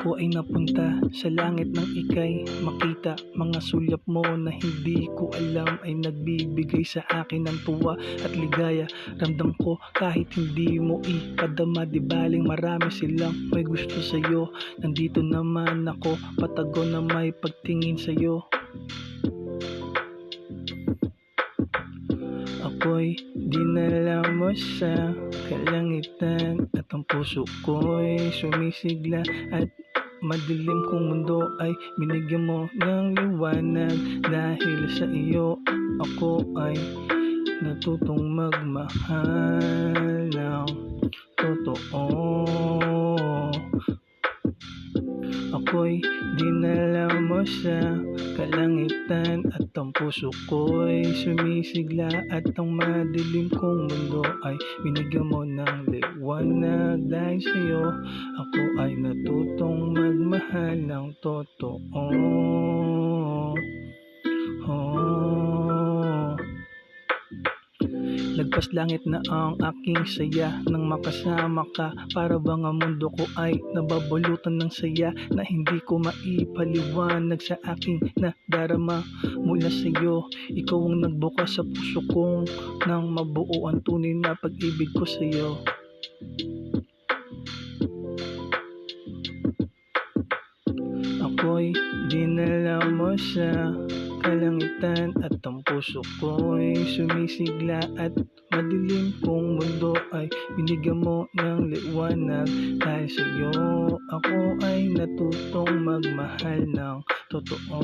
Ako ay napunta sa langit ng ika'y makita. Mga sulyap mo na hindi ko alam ay nagbibigay sa akin ng tuwa at ligaya. Ramdam ko kahit hindi mo ipadama, di baling marami silang may gusto sa'yo. Nandito naman ako, patago na may pagtingin sa'yo. Ako'y dinala mo sa kalangitan at ang puso ko'y sumisigla at madilim kong mundo ay binigyan mo ng liwanag. Dahil sa iyo ako ay natutong magmahal ng totoo. Ako'y dinala mo sa kalangitan at ang puso ko'y sumisigla at ang madilim kong mundo ay binigyan mo ng liwanag. Dahil sa'yo ako ay natutong magmahal ng totoo. Lagpas langit na ang aking saya nang makasama ka. Para bang ang mundo ko ay nababulutan ng saya na hindi ko maipaliwanag sa aking nadarama mula sa iyo. Ikaw ang nagbukas sa puso kong nang mabuo ang tunay na pag-ibig ko sa iyo. Ako'y dinala mo sa kalangitan at ang puso ko'y sumisigla at madilim kong mundo ay binigyan mo ng liwanag. Dahil sa iyo ako ay natutong magmahal ng totoo.